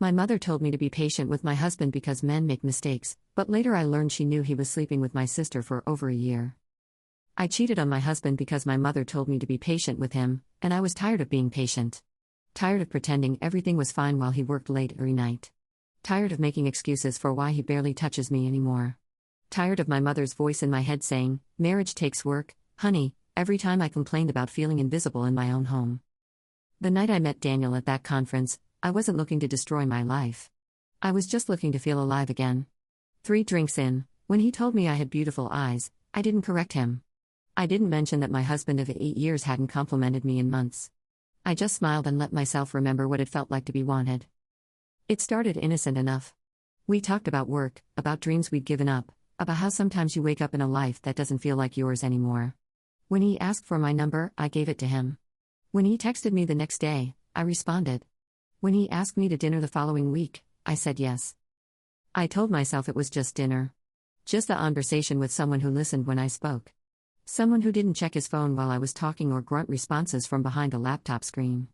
My mother told me to be patient with my husband because men make mistakes, but later I learned she knew he was sleeping with my sister for over a year. I cheated on my husband because my mother told me to be patient with him, and I was tired of being patient. Tired of pretending everything was fine while he worked late every night. Tired of making excuses for why he barely touches me anymore. Tired of my mother's voice in my head saying, "Marriage takes work, honey," every time I complained about feeling invisible in my own home. The night I met Daniel at that conference, I wasn't looking to destroy my life. I was just looking to feel alive again. 3 drinks in, when he told me I had beautiful eyes, I didn't correct him. I didn't mention that my husband of 8 years hadn't complimented me in months. I just smiled and let myself remember what it felt like to be wanted. It started innocent enough. We talked about work, about dreams we'd given up, about how sometimes you wake up in a life that doesn't feel like yours anymore. When he asked for my number, I gave it to him. When he texted me the next day, I responded. When he asked me to dinner the following week, I said yes. I told myself it was just dinner. Just a conversation with someone who listened when I spoke. Someone who didn't check his phone while I was talking or grunt responses from behind a laptop screen.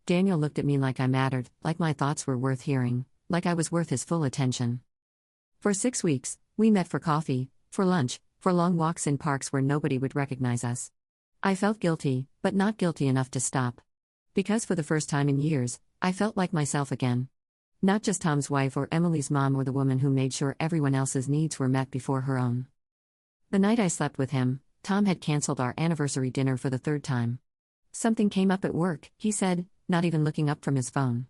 Daniel looked at me like I mattered, like my thoughts were worth hearing, like I was worth his full attention. For 6 weeks, we met for coffee, for lunch, for long walks in parks where nobody would recognize us. I felt guilty, but not guilty enough to stop. Because for the first time in years, I felt like myself again. Not just Tom's wife or Emily's mom or the woman who made sure everyone else's needs were met before her own. The night I slept with him, Tom had canceled our anniversary dinner for the 3rd time. "Something came up at work," he said, not even looking up from his phone.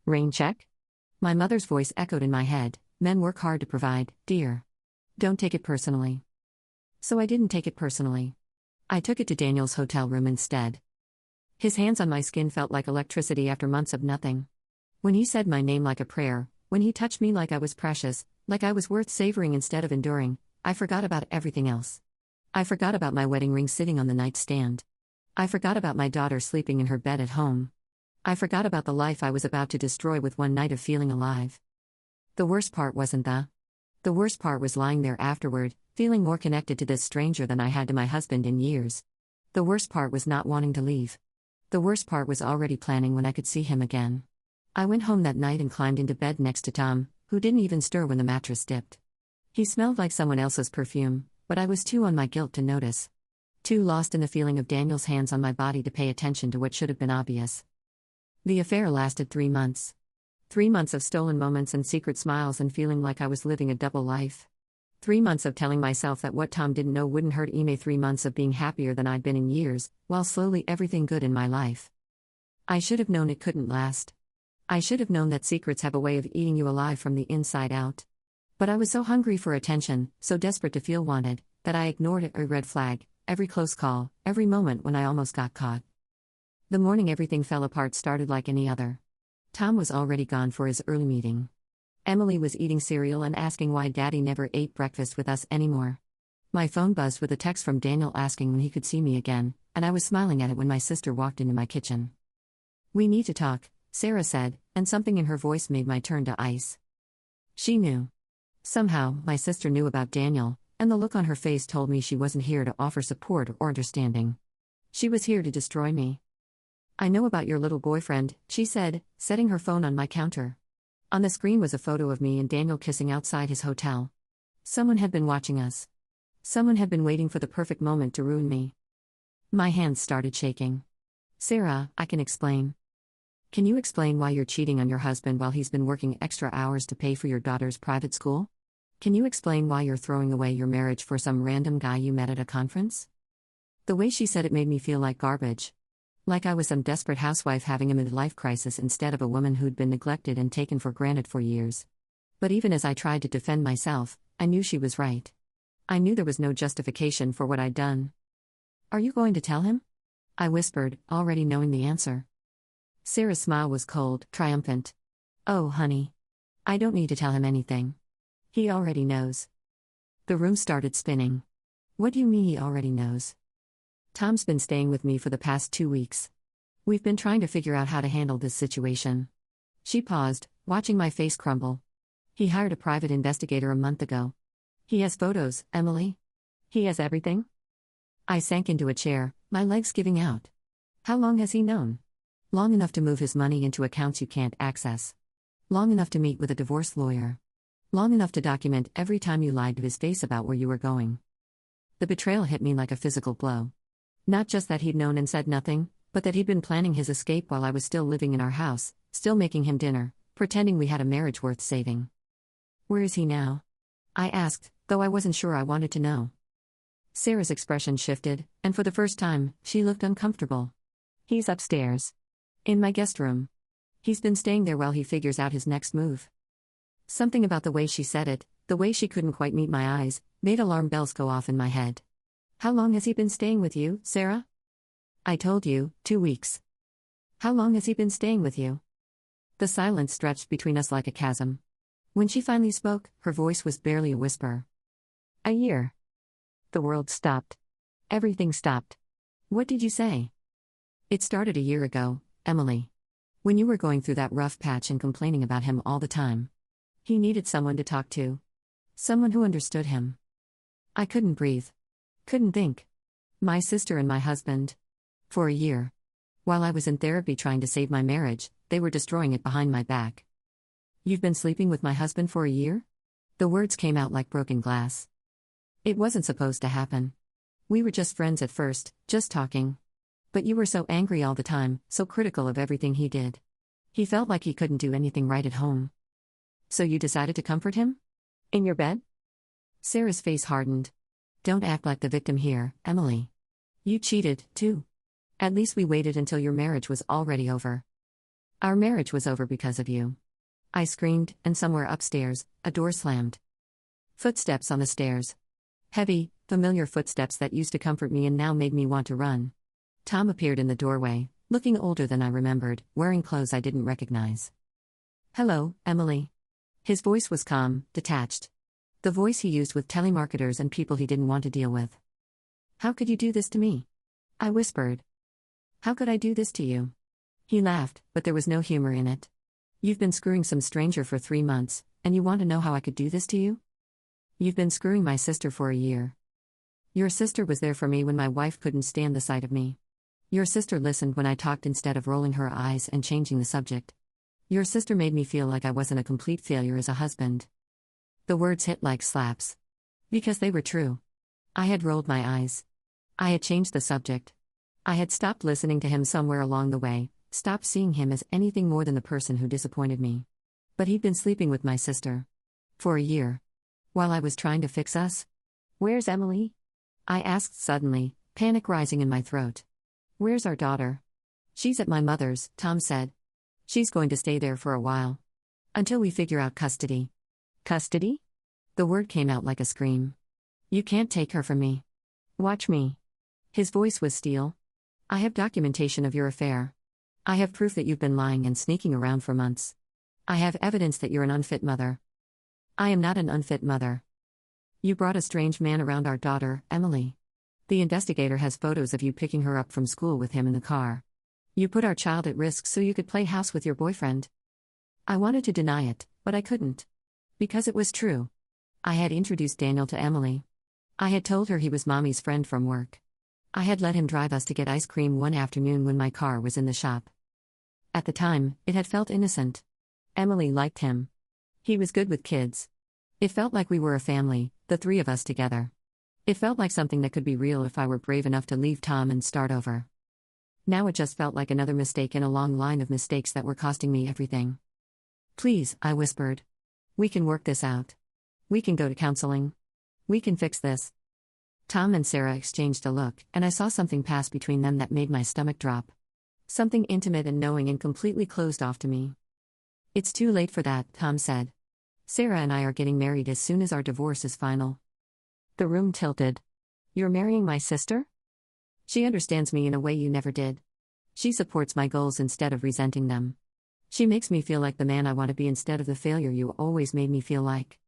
"Rain check?" My mother's voice echoed in my head, "Men work hard to provide, dear. Don't take it personally." So I didn't take it personally. I took it to Daniel's hotel room instead. His hands on my skin felt like electricity after months of nothing. When he said my name like a prayer, when he touched me like I was precious, like I was worth savoring instead of enduring, I forgot about everything else. I forgot about my wedding ring sitting on the nightstand. I forgot about my daughter sleeping in her bed at home. I forgot about the life I was about to destroy with one night of feeling alive. The worst part wasn't the worst part was lying there afterward, feeling more connected to this stranger than I had to my husband in years. The worst part was not wanting to leave. The worst part was already planning when I could see him again. I went home that night and climbed into bed next to Tom, who didn't even stir when the mattress dipped. He smelled like someone else's perfume, but I was too on my guilt to notice. Too lost in the feeling of Daniel's hands on my body to pay attention to what should have been obvious. The affair lasted 3 months. 3 months of stolen moments and secret smiles and feeling like I was living a double life. 3 months of telling myself that what Tom didn't know wouldn't hurt me. 3 months of being happier than I'd been in years, while slowly everything good in my life. I should have known it couldn't last. I should have known that secrets have a way of eating you alive from the inside out. But I was so hungry for attention, so desperate to feel wanted, that I ignored every red flag, every close call, every moment when I almost got caught. The morning everything fell apart started like any other. Tom was already gone for his early meeting. Emily was eating cereal and asking why Daddy never ate breakfast with us anymore. My phone buzzed with a text from Daniel asking when he could see me again, and I was smiling at it when my sister walked into my kitchen. "We need to talk," Sarah said, and something in her voice made my turn to ice. She knew. Somehow, my sister knew about Daniel, and the look on her face told me she wasn't here to offer support or understanding. She was here to destroy me. "I know about your little boyfriend," she said, setting her phone on my counter. On the screen was a photo of me and Daniel kissing outside his hotel. Someone had been watching us. Someone had been waiting for the perfect moment to ruin me. My hands started shaking. "Sarah, I can explain." "Can you explain why you're cheating on your husband while he's been working extra hours to pay for your daughter's private school? Can you explain why you're throwing away your marriage for some random guy you met at a conference?" The way she said it made me feel like garbage. Like I was some desperate housewife having a midlife crisis instead of a woman who'd been neglected and taken for granted for years. But even as I tried to defend myself, I knew she was right. I knew there was no justification for what I'd done. "Are you going to tell him?" I whispered, already knowing the answer. Sarah's smile was cold, triumphant. "Oh, honey. I don't need to tell him anything. He already knows." The room started spinning. "What do you mean he already knows?" "Tom's been staying with me for the past 2 weeks. We've been trying to figure out how to handle this situation." She paused, watching my face crumble. "He hired a private investigator a month ago. He has photos, Emily. He has everything." I sank into a chair, my legs giving out. "How long has he known?" "Long enough to move his money into accounts you can't access." Long enough to meet with a divorce lawyer. Long enough to document every time you lied to his face about where you were going. The betrayal hit me like a physical blow. Not just that he'd known and said nothing, but that he'd been planning his escape while I was still living in our house, still making him dinner, pretending we had a marriage worth saving. Where is he now? I asked, though I wasn't sure I wanted to know. Sarah's expression shifted, and for the first time, she looked uncomfortable. He's upstairs. In my guest room. He's been staying there while he figures out his next move. Something about the way she said it, the way she couldn't quite meet my eyes, made alarm bells go off in my head. How long has he been staying with you, Sarah? I told you, 2 weeks. How long has he been staying with you? The silence stretched between us like a chasm. When she finally spoke, her voice was barely a whisper. A year. The world stopped. Everything stopped. What did you say? It started a year ago, Emily. When you were going through that rough patch and complaining about him all the time. He needed someone to talk to. Someone who understood him. I couldn't breathe. Couldn't think. My sister and my husband. For a year. While I was in therapy trying to save my marriage, they were destroying it behind my back. You've been sleeping with my husband for a year? The words came out like broken glass. It wasn't supposed to happen. We were just friends at first, just talking. But you were so angry all the time, so critical of everything he did. He felt like he couldn't do anything right at home. So you decided to comfort him? In your bed? Sarah's face hardened. Don't act like the victim here, Emily. You cheated, too. At least we waited until your marriage was already over. Our marriage was over because of you. I screamed, and somewhere upstairs, a door slammed. Footsteps on the stairs. Heavy, familiar footsteps that used to comfort me and now made me want to run. Tom appeared in the doorway, looking older than I remembered, wearing clothes I didn't recognize. Hello, Emily. His voice was calm, detached. The voice he used with telemarketers and people he didn't want to deal with. How could you do this to me? I whispered. How could I do this to you? He laughed, but there was no humor in it. You've been screwing some stranger for 3 months, and you want to know how I could do this to you? You've been screwing my sister for a year. Your sister was there for me when my wife couldn't stand the sight of me. Your sister listened when I talked instead of rolling her eyes and changing the subject. Your sister made me feel like I wasn't a complete failure as a husband. The words hit like slaps. Because they were true. I had rolled my eyes. I had changed the subject. I had stopped listening to him somewhere along the way, stopped seeing him as anything more than the person who disappointed me. But he'd been sleeping with my sister. For a year. While I was trying to fix us. Where's Emily? I asked suddenly, panic rising in my throat. Where's our daughter? She's at my mother's, Tom said. She's going to stay there for a while. Until we figure out custody. Custody? The word came out like a scream. You can't take her from me. Watch me. His voice was steel. I have documentation of your affair. I have proof that you've been lying and sneaking around for months. I have evidence that you're an unfit mother. I am not an unfit mother. You brought a strange man around our daughter, Emily. The investigator has photos of you picking her up from school with him in the car. You put our child at risk so you could play house with your boyfriend. I wanted to deny it, but I couldn't. Because it was true. I had introduced Daniel to Emily. I had told her he was Mommy's friend from work. I had let him drive us to get ice cream one afternoon when my car was in the shop. At the time, it had felt innocent. Emily liked him. He was good with kids. It felt like we were a family, the 3 of us together. It felt like something that could be real if I were brave enough to leave Tom and start over. Now it just felt like another mistake in a long line of mistakes that were costing me everything. Please, I whispered. We can work this out. We can go to counseling. We can fix this. Tom and Sarah exchanged a look, and I saw something pass between them that made my stomach drop. Something intimate and knowing and completely closed off to me. It's too late for that, Tom said. Sarah and I are getting married as soon as our divorce is final. The room tilted. You're marrying my sister? She understands me in a way you never did. She supports my goals instead of resenting them. She makes me feel like the man I want to be instead of the failure you always made me feel like.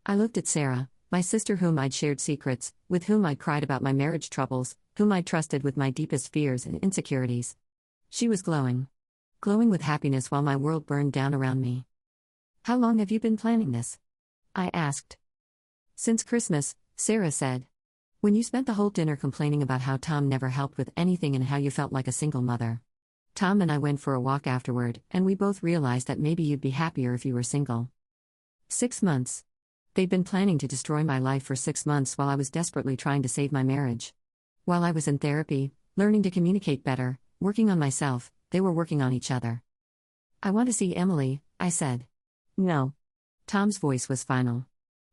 I looked at Sarah, my sister whom I'd shared secrets, with whom I'd cried about my marriage troubles, whom I'd trusted with my deepest fears and insecurities. She was glowing. Glowing with happiness while my world burned down around me. How long have you been planning this? I asked. Since Christmas, Sarah said. When you spent the whole dinner complaining about how Tom never helped with anything and how you felt like a single mother. Tom and I went for a walk afterward, and we both realized that maybe you'd be happier if you were single. 6 months. They'd been planning to destroy my life for 6 months while I was desperately trying to save my marriage. While I was in therapy, learning to communicate better, working on myself, they were working on each other. "I want to see Emily," I said. "No." Tom's voice was final.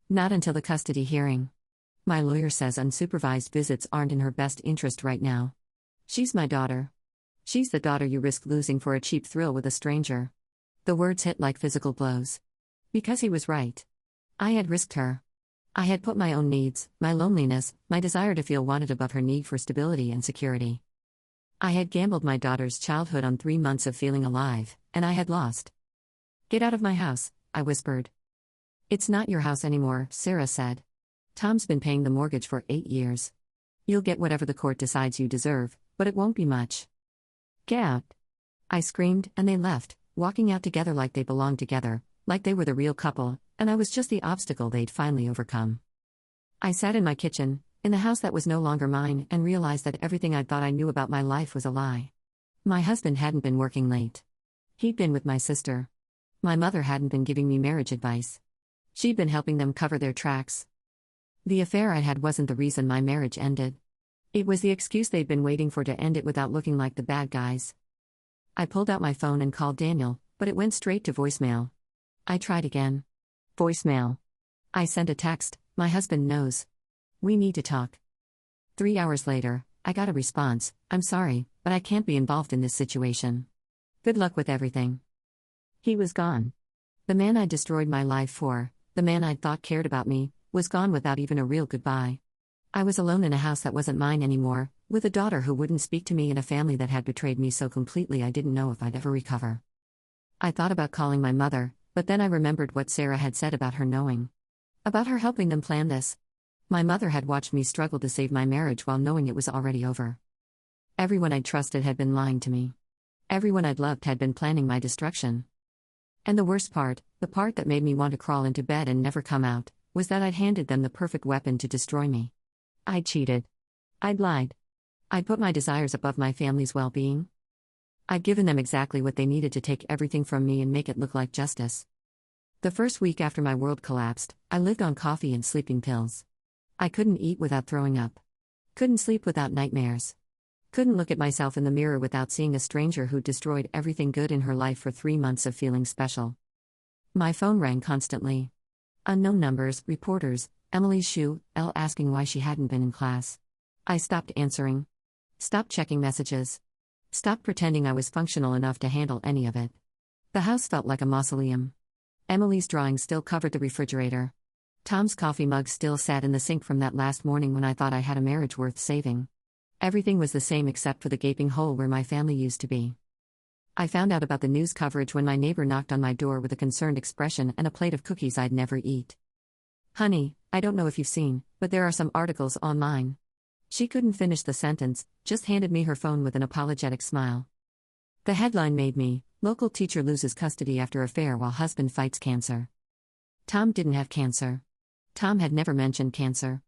"Not until the custody hearing. My lawyer says unsupervised visits aren't in her best interest right now. She's my daughter. She's the daughter you risk losing for a cheap thrill with a stranger." The words hit like physical blows. Because he was right. I had risked her. I had put my own needs, my loneliness, my desire to feel wanted above her need for stability and security. I had gambled my daughter's childhood on 3 months of feeling alive, and I had lost. "Get out of my house," I whispered. "It's not your house anymore," Sarah said. "Tom's been paying the mortgage for 8 years. You'll get whatever the court decides you deserve, but it won't be much. Get out." I screamed, and they left, walking out together like they belonged together, like they were the real couple, and I was just the obstacle they'd finally overcome. I sat in my kitchen, in the house that was no longer mine, and realized that everything I thought I knew about my life was a lie. My husband hadn't been working late. He'd been with my sister. My mother hadn't been giving me marriage advice. She'd been helping them cover their tracks. The affair I'd had wasn't the reason my marriage ended. It was the excuse they'd been waiting for to end it without looking like the bad guys. I pulled out my phone and called Daniel, but it went straight to voicemail. I tried again. Voicemail. I sent a text, "My husband knows. We need to talk." 3 hours later, I got a response, "I'm sorry, but I can't be involved in this situation. Good luck with everything." He was gone. The man I'd destroyed my life for, the man I'd thought cared about me, was gone without even a real goodbye. I was alone in a house that wasn't mine anymore, with a daughter who wouldn't speak to me and a family that had betrayed me so completely I didn't know if I'd ever recover. I thought about calling my mother, but then I remembered what Sarah had said about her knowing. About her helping them plan this. My mother had watched me struggle to save my marriage while knowing it was already over. Everyone I'd trusted had been lying to me. Everyone I'd loved had been planning my destruction. And the worst part, the part that made me want to crawl into bed and never come out, was that I'd handed them the perfect weapon to destroy me. I'd cheated. I'd lied. I'd put my desires above my family's well-being. I'd given them exactly what they needed to take everything from me and make it look like justice. The first week after my world collapsed, I lived on coffee and sleeping pills. I couldn't eat without throwing up. Couldn't sleep without nightmares. Couldn't look at myself in the mirror without seeing a stranger who destroyed everything good in her life for 3 months of feeling special. My phone rang constantly. Unknown numbers, reporters, Emily's shoe, Elle asking why she hadn't been in class. I stopped answering. Stopped checking messages. Stopped pretending I was functional enough to handle any of it. The house felt like a mausoleum. Emily's drawing still covered the refrigerator. Tom's coffee mug still sat in the sink from that last morning when I thought I had a marriage worth saving. Everything was the same except for the gaping hole where my family used to be. I found out about the news coverage when my neighbor knocked on my door with a concerned expression and a plate of cookies I'd never eat. "Honey, I don't know if you've seen, but there are some articles online." She couldn't finish the sentence, just handed me her phone with an apologetic smile. The headline made me, "Local teacher loses custody after affair while husband fights cancer." Tom didn't have cancer. Tom had never mentioned cancer.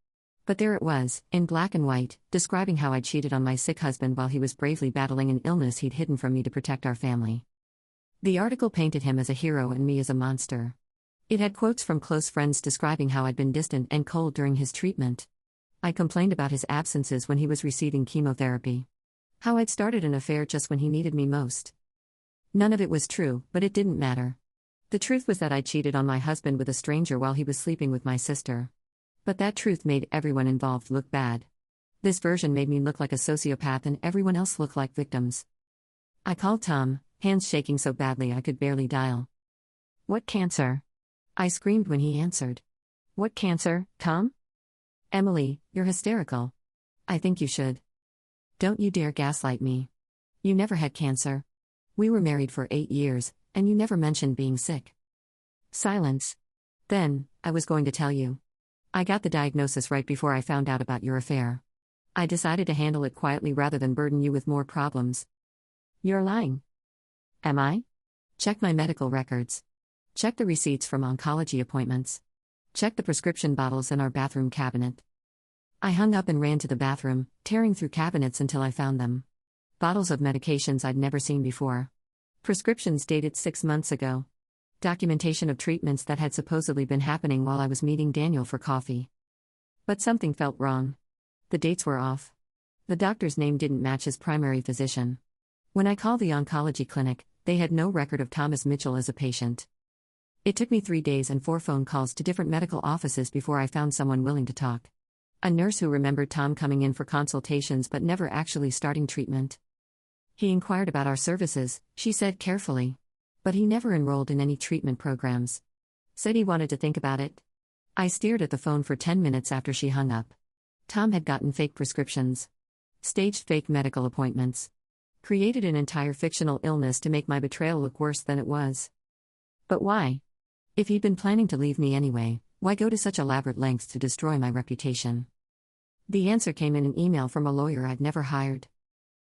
But there it was, in black and white, describing how I cheated on my sick husband while he was bravely battling an illness he'd hidden from me to protect our family. The article painted him as a hero and me as a monster. It had quotes from close friends describing how I'd been distant and cold during his treatment. I complained about his absences when he was receiving chemotherapy. How I'd started an affair just when he needed me most. None of it was true, but it didn't matter. The truth was that I cheated on my husband with a stranger while he was sleeping with my sister. But that truth made everyone involved look bad. This version made me look like a sociopath and everyone else look like victims. I called Tom, hands shaking so badly I could barely dial. "What cancer?" I screamed when he answered. "What cancer, Tom?" "Emily, you're hysterical. I think you should. Don't you dare gaslight me. You never had cancer. We were married for 8 years, and you never mentioned being sick." Silence. "Then, I was going to tell you. I got the diagnosis right before I found out about your affair. I decided to handle it quietly rather than burden you with more problems." "You're lying." "Am I?" "Check my medical records. Check the receipts from oncology appointments. Check the prescription bottles in our bathroom cabinet." I hung up and ran to the bathroom, tearing through cabinets until I found them. Bottles of medications I'd never seen before. Prescriptions dated 6 months ago. Documentation of treatments that had supposedly been happening while I was meeting Daniel for coffee. But something felt wrong. The dates were off. The doctor's name didn't match his primary physician. When I called the oncology clinic, they had no record of Thomas Mitchell as a patient. It took me 3 days and 4 phone calls to different medical offices before I found someone willing to talk. A nurse who remembered Tom coming in for consultations but never actually starting treatment. He inquired about our services, she said carefully. But he never enrolled in any treatment programs. Said he wanted to think about it. I stared at the phone for 10 minutes after she hung up. Tom had gotten fake prescriptions. Staged fake medical appointments. Created an entire fictional illness to make my betrayal look worse than it was. But why? If he'd been planning to leave me anyway, why go to such elaborate lengths to destroy my reputation? The answer came in an email from a lawyer I'd never hired.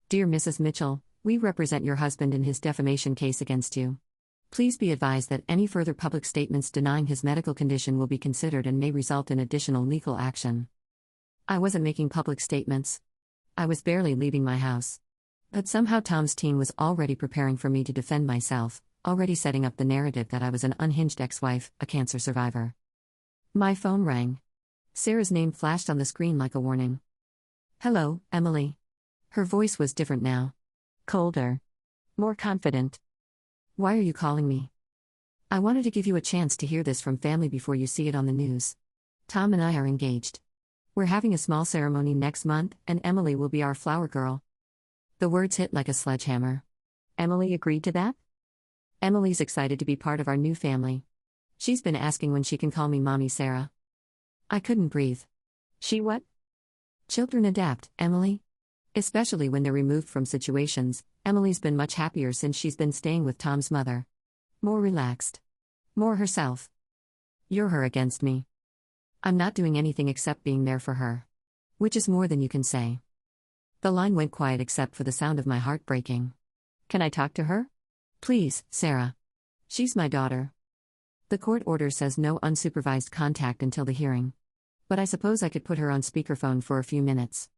Dear Mrs. Mitchell, we represent your husband in his defamation case against you. Please be advised that any further public statements denying his medical condition will be considered and may result in additional legal action. I wasn't making public statements. I was barely leaving my house. But somehow Tom's team was already preparing for me to defend myself, already setting up the narrative that I was an unhinged ex-wife, a cancer survivor. My phone rang. Sarah's name flashed on the screen like a warning. Hello, Emily. Her voice was different now. Colder. More confident. Why are you calling me? I wanted to give you a chance to hear this from family before you see it on the news. Tom and I are engaged. We're having a small ceremony next month, and Emily will be our flower girl. The words hit like a sledgehammer. Emily agreed to that? Emily's excited to be part of our new family. She's been asking when she can call me Mommy Sarah. I couldn't breathe. She what? Children adapt, Emily. Especially when they're removed from situations. Emily's been much happier since she's been staying with Tom's mother. More relaxed. More herself. You're her against me. I'm not doing anything except being there for her. Which is more than you can say. The line went quiet except for the sound of my heart breaking. Can I talk to her? Please, Sarah. She's my daughter. The court order says no unsupervised contact until the hearing. But I suppose I could put her on speakerphone for a few minutes.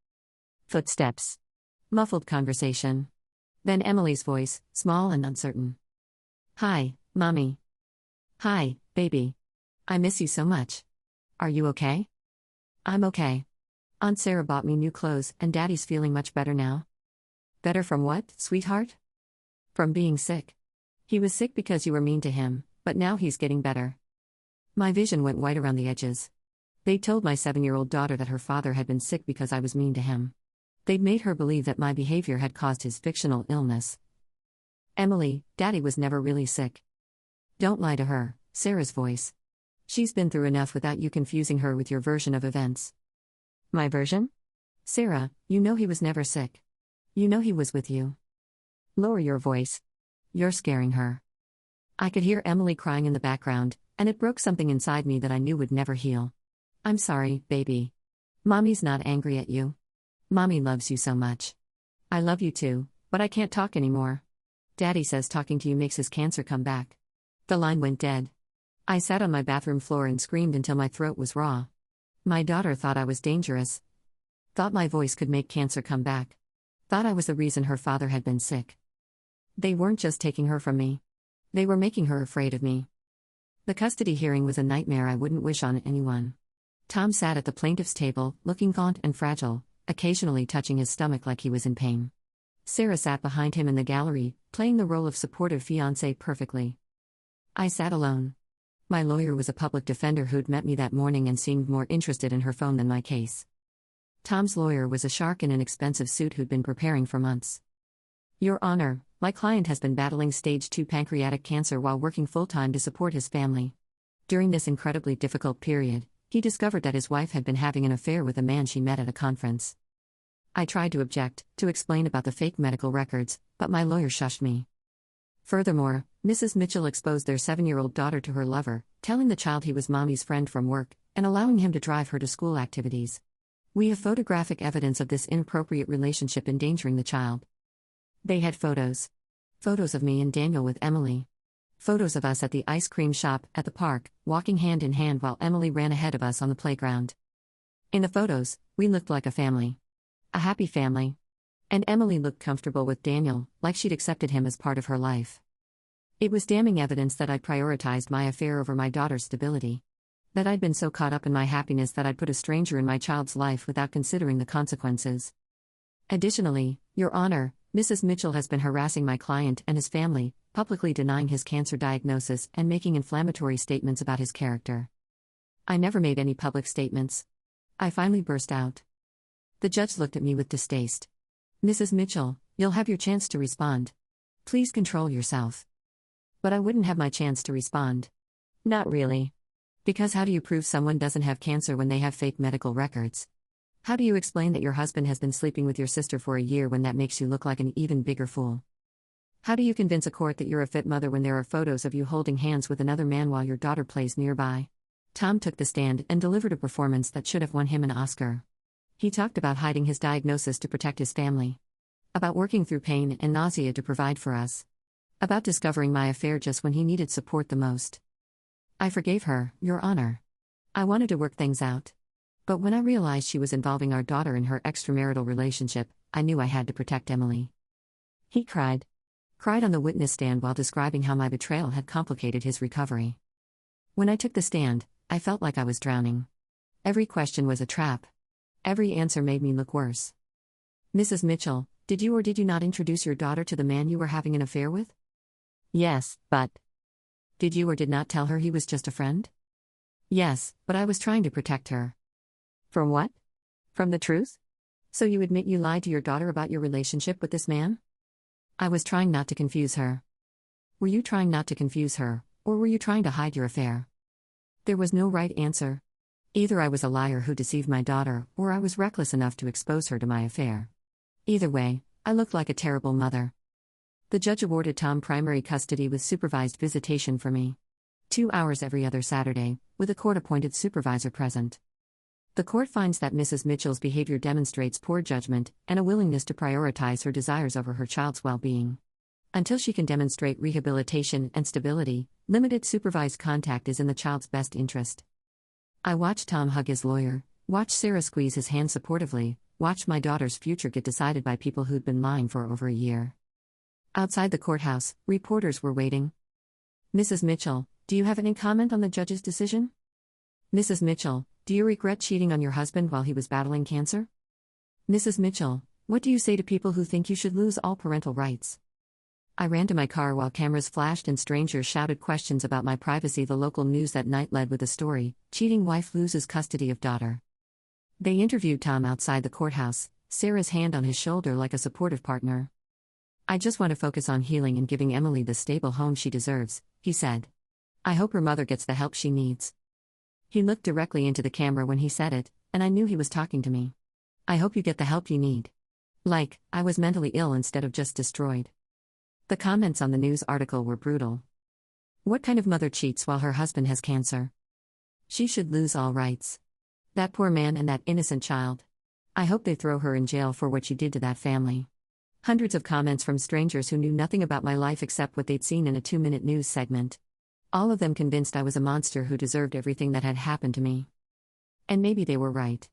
Footsteps. Muffled conversation. Then Emily's voice, small and uncertain. Hi, Mommy. Hi, baby. I miss you so much. Are you okay? I'm okay. Aunt Sarah bought me new clothes, and Daddy's feeling much better now. Better from what, sweetheart? From being sick. He was sick because you were mean to him, but now he's getting better. My vision went white around the edges. They told my 7-year-old daughter that her father had been sick because I was mean to him. They'd made her believe that my behavior had caused his fictional illness. Emily, Daddy was never really sick. Don't lie to her, Sarah's voice. She's been through enough without you confusing her with your version of events. My version? Sarah, you know he was never sick. You know he was with you. Lower your voice. You're scaring her. I could hear Emily crying in the background, and it broke something inside me that I knew would never heal. I'm sorry, baby. Mommy's not angry at you. Mommy loves you so much. I love you too, but I can't talk anymore. Daddy says talking to you makes his cancer come back. The line went dead. I sat on my bathroom floor and screamed until my throat was raw. My daughter thought I was dangerous. Thought my voice could make cancer come back. Thought I was the reason her father had been sick. They weren't just taking her from me. They were making her afraid of me. The custody hearing was a nightmare I wouldn't wish on anyone. Tom sat at the plaintiff's table, looking gaunt and fragile, occasionally touching his stomach like he was in pain. Sarah sat behind him in the gallery, playing the role of supportive fiancé perfectly. I sat alone. My lawyer was a public defender who'd met me that morning and seemed more interested in her phone than my case. Tom's lawyer was a shark in an expensive suit who'd been preparing for months. Your Honor, my client has been battling stage 2 pancreatic cancer while working full-time to support his family. During this incredibly difficult period, he discovered that his wife had been having an affair with a man she met at a conference. I tried to object, to explain about the fake medical records, but my lawyer shushed me. Furthermore, Mrs. Mitchell exposed their 7-year-old daughter to her lover, telling the child he was Mommy's friend from work, and allowing him to drive her to school activities. We have photographic evidence of this inappropriate relationship endangering the child. They had photos. Photos of me and Daniel with Emily. Photos of us at the ice cream shop, at the park, walking hand in hand while Emily ran ahead of us on the playground. In the photos, we looked like a family. A happy family. And Emily looked comfortable with Daniel, like she'd accepted him as part of her life. It was damning evidence that I'd prioritized my affair over my daughter's stability. That I'd been so caught up in my happiness that I'd put a stranger in my child's life without considering the consequences. Additionally, Your Honor, Mrs. Mitchell has been harassing my client and his family, publicly denying his cancer diagnosis and making inflammatory statements about his character. I never made any public statements. I finally burst out. The judge looked at me with distaste. Mrs. Mitchell, you'll have your chance to respond. Please control yourself. But I wouldn't have my chance to respond. Not really. Because how do you prove someone doesn't have cancer when they have fake medical records? How do you explain that your husband has been sleeping with your sister for a year when that makes you look like an even bigger fool? How do you convince a court that you're a fit mother when there are photos of you holding hands with another man while your daughter plays nearby? Tom took the stand and delivered a performance that should have won him an Oscar. He talked about hiding his diagnosis to protect his family. About working through pain and nausea to provide for us. About discovering my affair just when he needed support the most. I forgave her, Your Honor. I wanted to work things out. But when I realized she was involving our daughter in her extramarital relationship, I knew I had to protect Emily. He cried. Cried on the witness stand while describing how my betrayal had complicated his recovery. When I took the stand, I felt like I was drowning. Every question was a trap. Every answer made me look worse. Mrs. Mitchell, did you or did you not introduce your daughter to the man you were having an affair with? Yes, but... Did you or did not tell her he was just a friend? Yes, but I was trying to protect her. From what? From the truth? So you admit you lied to your daughter about your relationship with this man? I was trying not to confuse her. Were you trying not to confuse her, or were you trying to hide your affair? There was no right answer. Either I was a liar who deceived my daughter, or I was reckless enough to expose her to my affair. Either way, I looked like a terrible mother. The judge awarded Tom primary custody with supervised visitation for me. 2 hours every other Saturday, with a court-appointed supervisor present. The court finds that Mrs. Mitchell's behavior demonstrates poor judgment and a willingness to prioritize her desires over her child's well-being. Until she can demonstrate rehabilitation and stability, limited supervised contact is in the child's best interest. I watched Tom hug his lawyer, watched Sarah squeeze his hand supportively, watched my daughter's future get decided by people who'd been lying for over a year. Outside the courthouse, reporters were waiting. Mrs. Mitchell, do you have any comment on the judge's decision? Mrs. Mitchell, do you regret cheating on your husband while he was battling cancer? Mrs. Mitchell, what do you say to people who think you should lose all parental rights? I ran to my car while cameras flashed and strangers shouted questions about my privacy. The local news that night led with a story, cheating wife loses custody of daughter. They interviewed Tom outside the courthouse, Sarah's hand on his shoulder like a supportive partner. I just want to focus on healing and giving Emily the stable home she deserves, he said. I hope her mother gets the help she needs. He looked directly into the camera when he said it, and I knew he was talking to me. I hope you get the help you need. Like, I was mentally ill instead of just destroyed. The comments on the news article were brutal. What kind of mother cheats while her husband has cancer? She should lose all rights. That poor man and that innocent child. I hope they throw her in jail for what she did to that family. Hundreds of comments from strangers who knew nothing about my life except what they'd seen in a 2-minute news segment. All of them convinced I was a monster who deserved everything that had happened to me. And maybe they were right.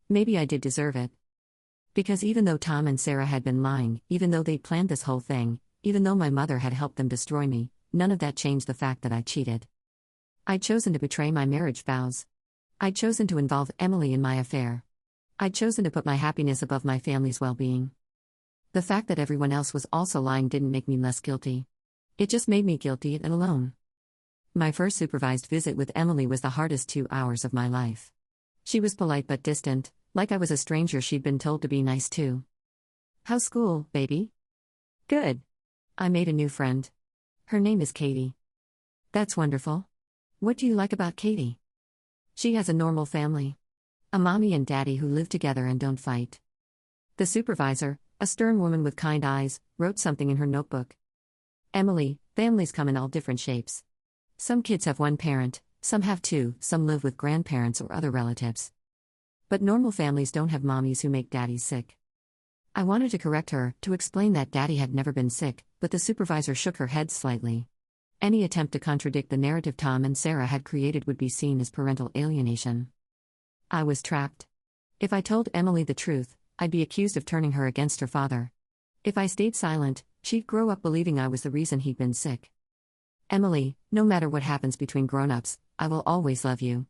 Maybe I did deserve it. Because even though Tom and Sarah had been lying, even though they'd planned this whole thing, even though my mother had helped them destroy me, none of that changed the fact that I cheated. I'd chosen to betray my marriage vows. I'd chosen to involve Emily in my affair. I'd chosen to put my happiness above my family's well-being. The fact that everyone else was also lying didn't make me less guilty. It just made me guilty and alone. My first supervised visit with Emily was the hardest 2 hours of my life. She was polite but distant, like I was a stranger she'd been told to be nice to. How's school, baby? Good. I made a new friend. Her name is Katie. That's wonderful. What do you like about Katie? She has a normal family. A mommy and daddy who live together and don't fight. The supervisor, a stern woman with kind eyes, wrote something in her notebook. Emily, families come in all different shapes. Some kids have one parent, some have two, some live with grandparents or other relatives. But normal families don't have mommies who make daddies sick. I wanted to correct her, to explain that daddy had never been sick, but the supervisor shook her head slightly. Any attempt to contradict the narrative Tom and Sarah had created would be seen as parental alienation. I was trapped. If I told Emily the truth, I'd be accused of turning her against her father. If I stayed silent, she'd grow up believing I was the reason he'd been sick. Emily, no matter what happens between grown-ups, I will always love you.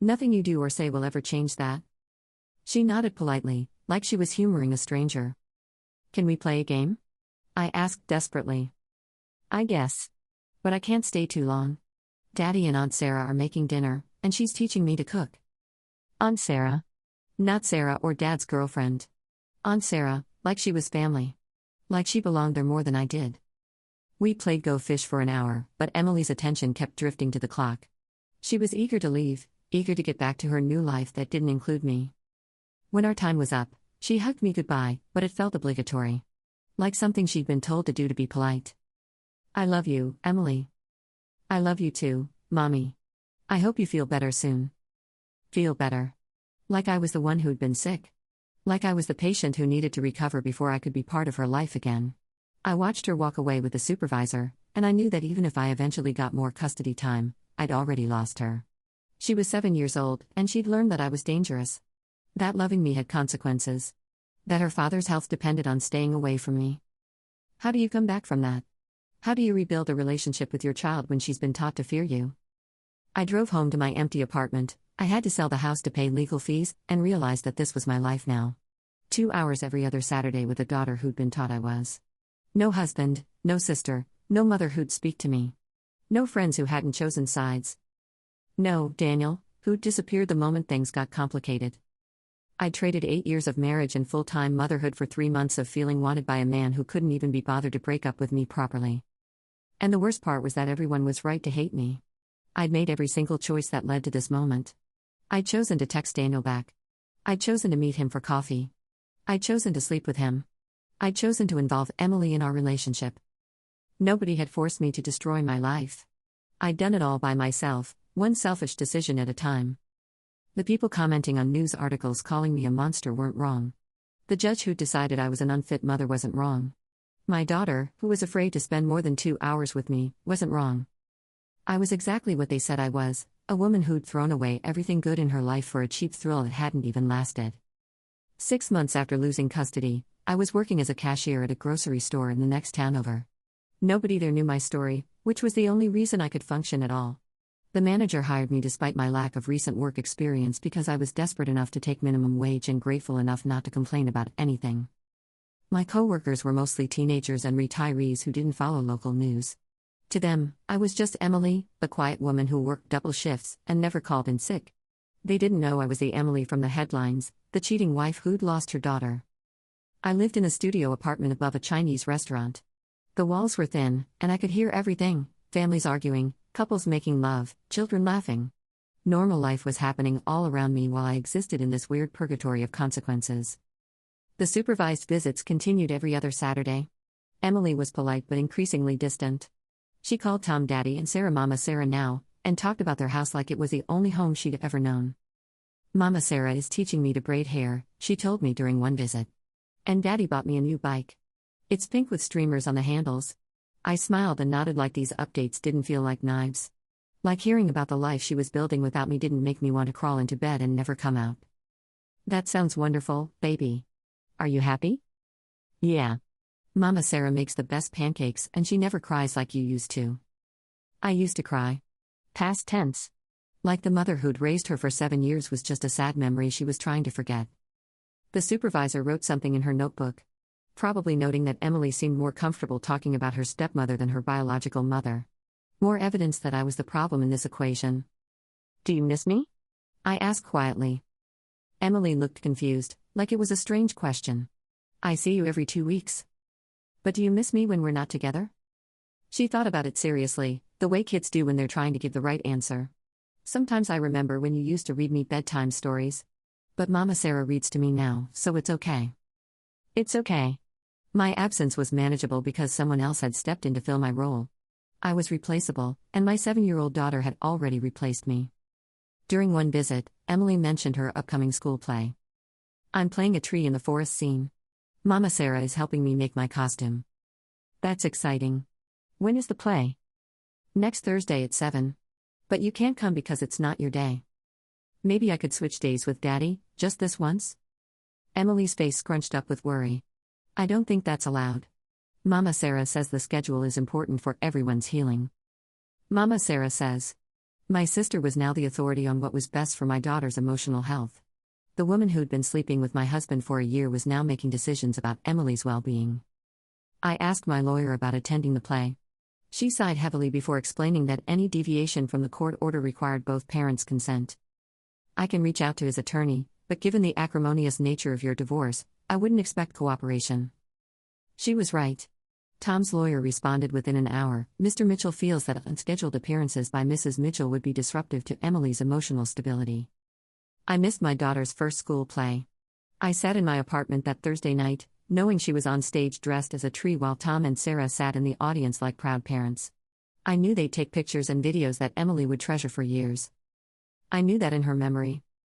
Nothing you do or say will ever change that. She nodded politely, like she was humoring a stranger. Can we play a game? I asked desperately. I guess. But I can't stay too long. Daddy and Aunt Sarah are making dinner, and she's teaching me to cook. Aunt Sarah? Not Sarah or Dad's girlfriend. Aunt Sarah, like she was family. Like she belonged there more than I did. We played Go Fish for an hour, but Emily's attention kept drifting to the clock. She was eager to leave, eager to get back to her new life that didn't include me. When our time was up, she hugged me goodbye, but it felt obligatory. Like something she'd been told to do to be polite. I love you, Emily. I love you too, Mommy. I hope you feel better soon. Feel better. Like I was the one who'd been sick. Like I was the patient who needed to recover before I could be part of her life again. I watched her walk away with the supervisor, and I knew that even if I eventually got more custody time, I'd already lost her. She was 7 years old, and she'd learned that I was dangerous. That loving me had consequences. That her father's health depended on staying away from me. How do you come back from that? How do you rebuild a relationship with your child when she's been taught to fear you? I drove home to my empty apartment. I had to sell the house to pay legal fees, and realized that this was my life now. 2 hours every other Saturday with a daughter who'd been taught I was. No husband, no sister, no mother who'd speak to me. No friends who hadn't chosen sides. No Daniel, who'd disappeared the moment things got complicated. I traded 8 years of marriage and full-time motherhood for 3 months of feeling wanted by a man who couldn't even be bothered to break up with me properly. And the worst part was that everyone was right to hate me. I'd made every single choice that led to this moment. I'd chosen to text Daniel back. I'd chosen to meet him for coffee. I'd chosen to sleep with him. I'd chosen to involve Emily in our relationship. Nobody had forced me to destroy my life. I'd done it all by myself, one selfish decision at a time. The people commenting on news articles calling me a monster weren't wrong. The judge who decided I was an unfit mother wasn't wrong. My daughter, who was afraid to spend more than 2 hours with me, wasn't wrong. I was exactly what they said I was, a woman who'd thrown away everything good in her life for a cheap thrill that hadn't even lasted. 6 months after losing custody, I was working as a cashier at a grocery store in the next town over. Nobody there knew my story, which was the only reason I could function at all. The manager hired me despite my lack of recent work experience because I was desperate enough to take minimum wage and grateful enough not to complain about anything. My coworkers were mostly teenagers and retirees who didn't follow local news. To them, I was just Emily, the quiet woman who worked double shifts and never called in sick. They didn't know I was the Emily from the headlines, the cheating wife who'd lost her daughter. I lived in a studio apartment above a Chinese restaurant. The walls were thin, and I could hear everything: families arguing, couples making love, children laughing. Normal life was happening all around me while I existed in this weird purgatory of consequences. The supervised visits continued every other Saturday. Emily was polite but increasingly distant. She called Tom Daddy and Sarah Mama Sarah now, and talked about their house like it was the only home she'd ever known. Mama Sarah is teaching me to braid hair, she told me during one visit. And Daddy bought me a new bike. It's pink with streamers on the handles. I smiled and nodded like these updates didn't feel like knives. Like hearing about the life she was building without me didn't make me want to crawl into bed and never come out. That sounds wonderful, baby. Are you happy? Yeah. Mama Sarah makes the best pancakes and she never cries like you used to. I used to cry. Past tense. Like the mother who'd raised her for 7 years was just a sad memory she was trying to forget. The supervisor wrote something in her notebook. Probably noting that Emily seemed more comfortable talking about her stepmother than her biological mother. More evidence that I was the problem in this equation. Do you miss me? I asked quietly. Emily looked confused, like it was a strange question. I see you every 2 weeks. But do you miss me when we're not together? She thought about it seriously, the way kids do when they're trying to give the right answer. Sometimes I remember when you used to read me bedtime stories. But Mama Sarah reads to me now, so it's okay. It's okay. My absence was manageable because someone else had stepped in to fill my role. I was replaceable, and my 7-year-old daughter had already replaced me. During one visit, Emily mentioned her upcoming school play. I'm playing a tree in the forest scene. Mama Sarah is helping me make my costume. That's exciting. When is the play? Next Thursday at 7. But you can't come because it's not your day. Maybe I could switch days with Daddy, just this once? Emily's face scrunched up with worry. I don't think that's allowed. Mama Sarah says the schedule is important for everyone's healing. Mama Sarah says, my sister was now the authority on what was best for my daughter's emotional health. The woman who'd been sleeping with my husband for a year was now making decisions about Emily's well-being. I asked my lawyer about attending the play. She sighed heavily before explaining that any deviation from the court order required both parents' consent. I can reach out to his attorney, but given the acrimonious nature of your divorce, I wouldn't expect cooperation. She was right. Tom's lawyer responded within an hour. Mr. Mitchell feels that unscheduled appearances by Mrs. Mitchell would be disruptive to Emily's emotional stability. I missed my daughter's first school play. I sat in my apartment that Thursday night, knowing she was on stage dressed as a tree while Tom and Sarah sat in the audience like proud parents. I knew they'd take pictures and videos that Emily would treasure for years. I knew that in her memory.